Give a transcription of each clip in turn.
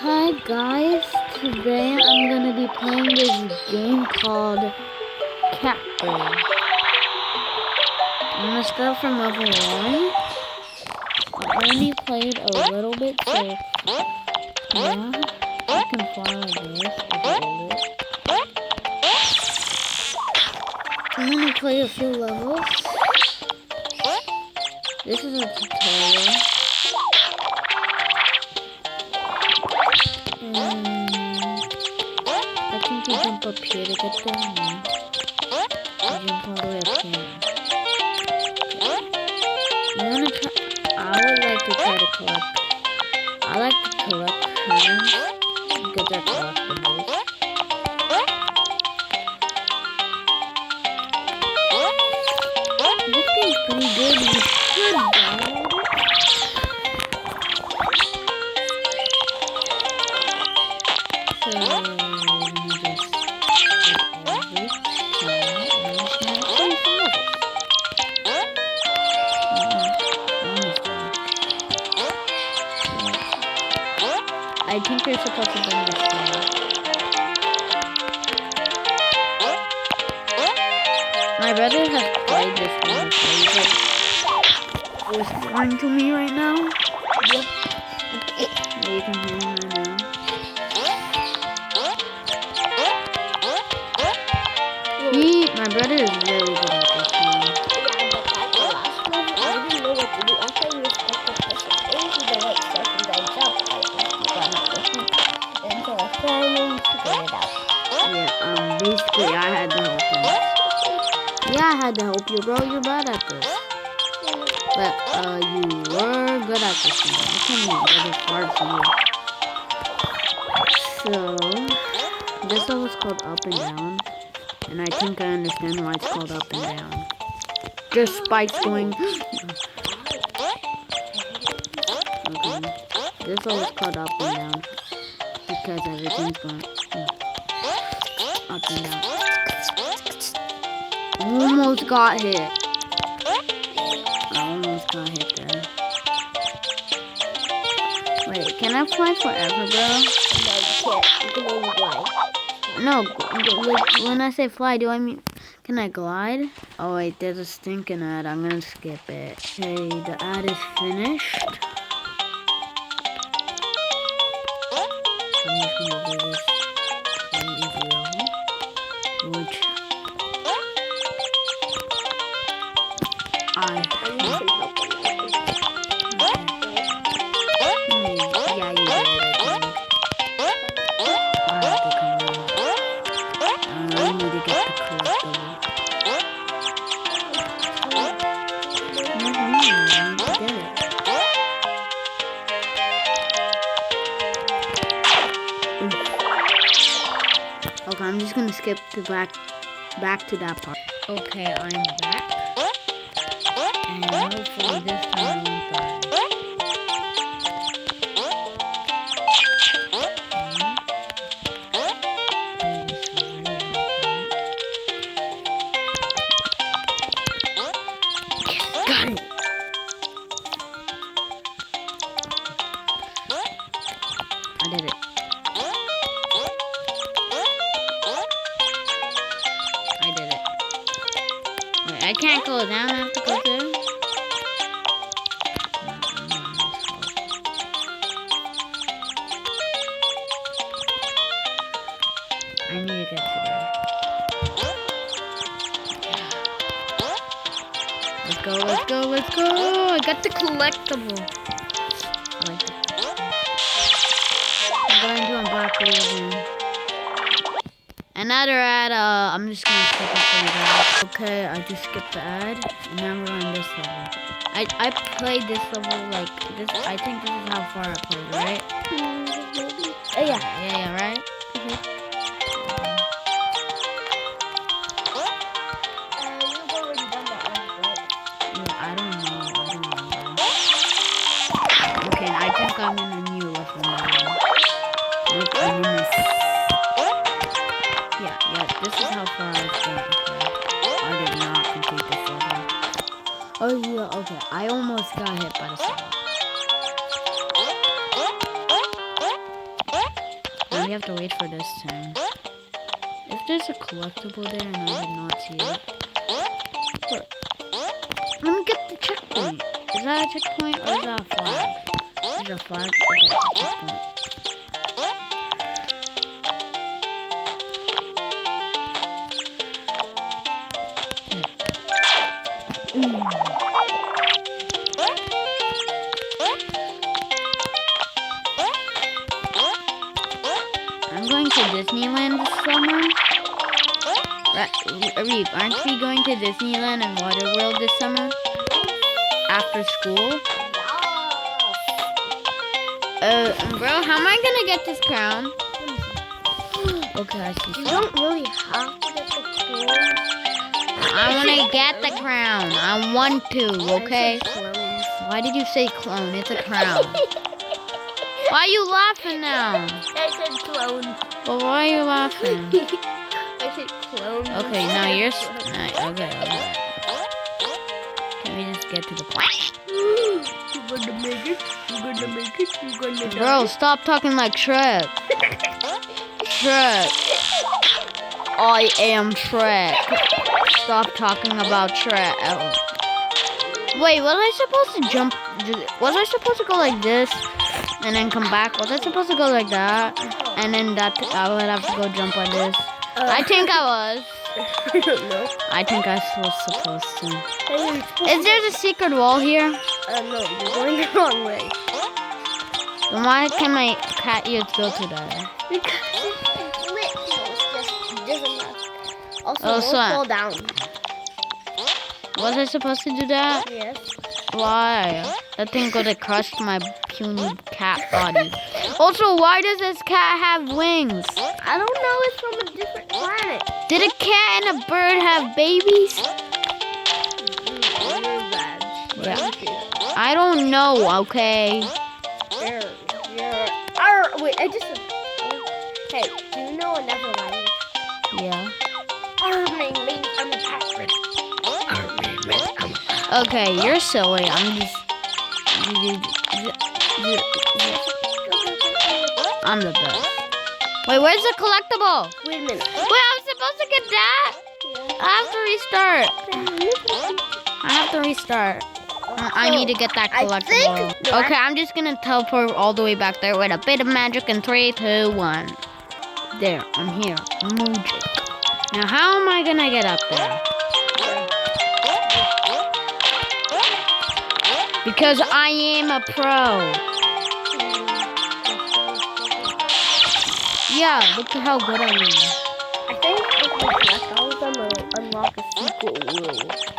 Hi guys, today I'm gonna be playing this game called Catbird. I'm gonna start from level 1. I only played a little bit, so yeah, you can follow this if you hold it. I'm gonna play a few levels. This is a tutorial. I think you jump up here to get there. No. You jump all the way up here. I would like to try to collect. I like to collect coins because they're collectibles. This game's pretty good. You should download it. So let me just get all this. I think you're supposed to bring this down. My brother has played this one, so he's like whispering to me right now. Yep. Yeah, you can hear him right now. My brother is very good at this game. Yeah, but at the last level, I didn't know what to do. I thought you were supposed to push it into the right stuff and then jump. And so I finally figured it out. Yeah, basically I had to help him. Yeah, I had to help you, bro. You're bad at this. But, you were good at this game. I can't even get it hard for you. So, this level's called Up and Down. And I think I understand why it's called Up and Down. Just spikes going... Okay. This level's called Up and Down. Because everything's going... Up and down. Almost got hit. I almost got hit there. Wait, can I fly forever, bro? No, you can't. You can only glide. No, when I say fly, do I mean... Can I glide? Oh wait, there's a stinking ad. I'm gonna skip it. Okay, the ad is finished. I'm just gonna do this very easy level. Which... I need some help on that. Yeah, you did it, I have to come out. I need to get the collectible. You did it. Okay, I'm just gonna skip to back to that part. Okay, I'm back. And hopefully this time I won't die. Got it! I did it. I did it. Wait, I can't go down, I have to go there? I need to get to there. Let's go, let's go, let's go! I got the collectible. I like it. I'm going to unblock it again. Another ad, I'm just gonna skip it for you guys. Okay, I just skipped the ad, and now we're on this level. I played this level like this. I think this is how far I played, right? Maybe. Yeah, right? You've already done that one, right? Yeah, I don't know. Okay, I think I'm in a new level now. Nope, I'm in this. Yeah, this is how far I've gone. Okay. I did not complete this level. Oh yeah, okay. I almost got hit by the saw. we have to wait for this thing. If there's a collectible there and I did not see it. Look. Let me get the checkpoint. Is that a checkpoint or is that a flag? Is it a flag? Okay, it's a checkpoint. I'm going to Disneyland this summer. Reeve, aren't we going to Disneyland and Waterworld this summer? After school? Bro, how am I gonna get this crown? Okay, I see. You don't really have to get the crown. I wanna get the crown. I want to, okay? Why did you say clone? It's a crown. Why are you laughing now? I said clone. But why are you laughing? I said clone. Okay, now you're... Okay. Can we just get to the point? You're gonna make it. You're gonna make it. You're gonna make it. Bro, stop talking like Shrek. Shrek. I am Shrek. Stop talking about Shrek. Oh. Wait, was I supposed to jump? Was I supposed to go like this and then come back? Was I supposed to go like that and then that I would have to go jump like this? I think I was. I don't know. I think I was supposed to. Hey, Is there a secret wall here? no, you're going the wrong way. Then why can my cat ears go to that? Because it's lit, so it's just doesn't matter. Also, Oh, don't so- fall down. Was I supposed to do that? Yes. Why? That thing could have crushed my puny cat body. Also, why does this cat have wings? I don't know. It's from a different planet. Did a cat and a bird have babies? You're bad. Yeah. I don't know, okay? Wait, I just... Hey, do you know another language? Yeah. I'm Okay, you're silly. I'm just... I'm the best. Wait, where's the collectible? Wait a minute. Wait, I'm supposed to get that? I have to restart. I have to restart. I need to get that I collectible. think- Okay, I'm just gonna teleport all the way back there with a bit of magic in 3, 2, 1. There, I'm here. Magic. Now, how am I gonna get up there? Because I am a pro. Yeah, look at how good I am. I think if we collect all of them, it'll unlock a secret room.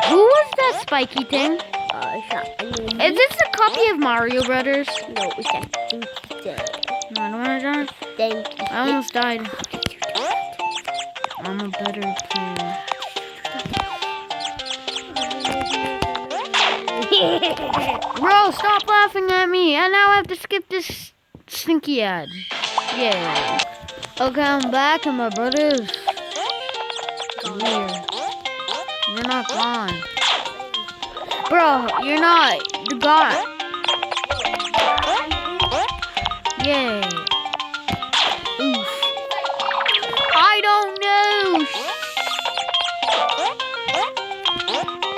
Who was that spiky thing? Is Is this a copy of Mario Brothers? No, it's a stinky thing. No, I don't want to die. Stinky. I almost died. I'm a better player. Bro, stop laughing at me. And now I have to skip this stinky ad. Yay. Okay, I'm back and my brothers. Come here. You're not gone. Bro, you're not. You're gone. Yay. Oof. I don't know.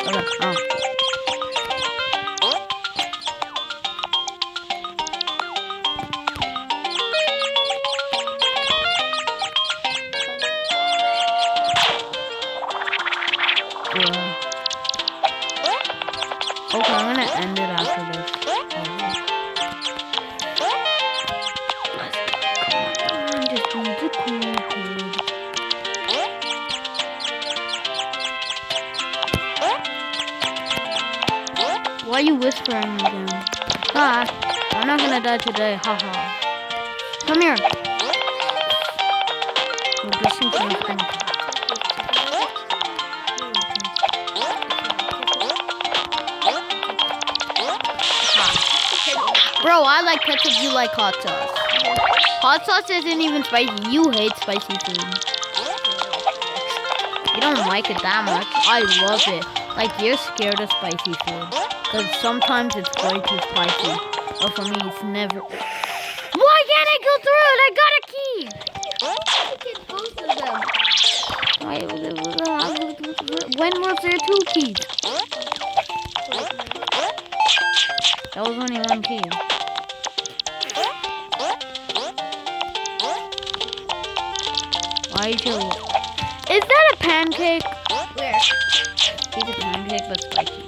Okay, oh. Okay, I'm gonna end it after this. Come on, just do the cool. Why are you whispering again? Ah, I'm not gonna die today, haha. Come here. Well, this thing's not gonna die. Bro, I like ketchup, you like hot sauce. Hot sauce isn't even spicy. You hate spicy food. You don't like it that much. I love it. Like, you're scared of spicy food. Because sometimes it's way too spicy. But for me, it's never... Why can't I go through it? I got a key! keys. That was only one key. Why are you? Is that a pancake? Where? He's a pancake but spiky.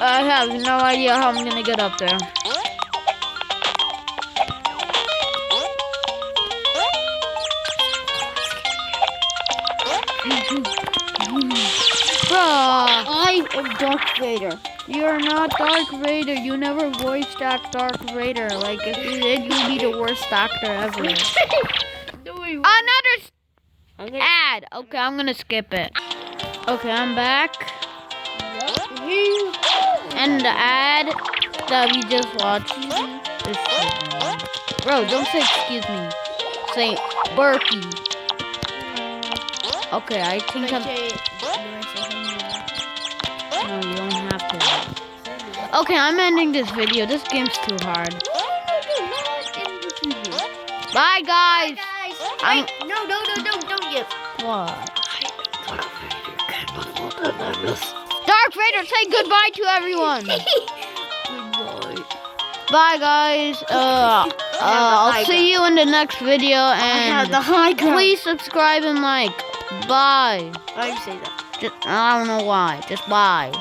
I have no idea how I'm gonna get up there. Bruh, I am Darth Vader. you're not Darth Vader. You never voiced act Darth Vader. Like, if you did, you'd be the worst actor ever. Another ad. Okay, I'm gonna skip it. Okay, I'm back. And the ad that we just watched is... Bro, don't say excuse me. Say Berkey. Okay, I think I'm... No, you don't have to. Okay, I'm ending this video. This game's too hard. Bye, guys. I'm... No, don't yet. What? Darth Vader, say goodbye to everyone. Bye, guys. I'll see you in the next video, and please subscribe and like. Bye. I say that. I don't know why. Just bye.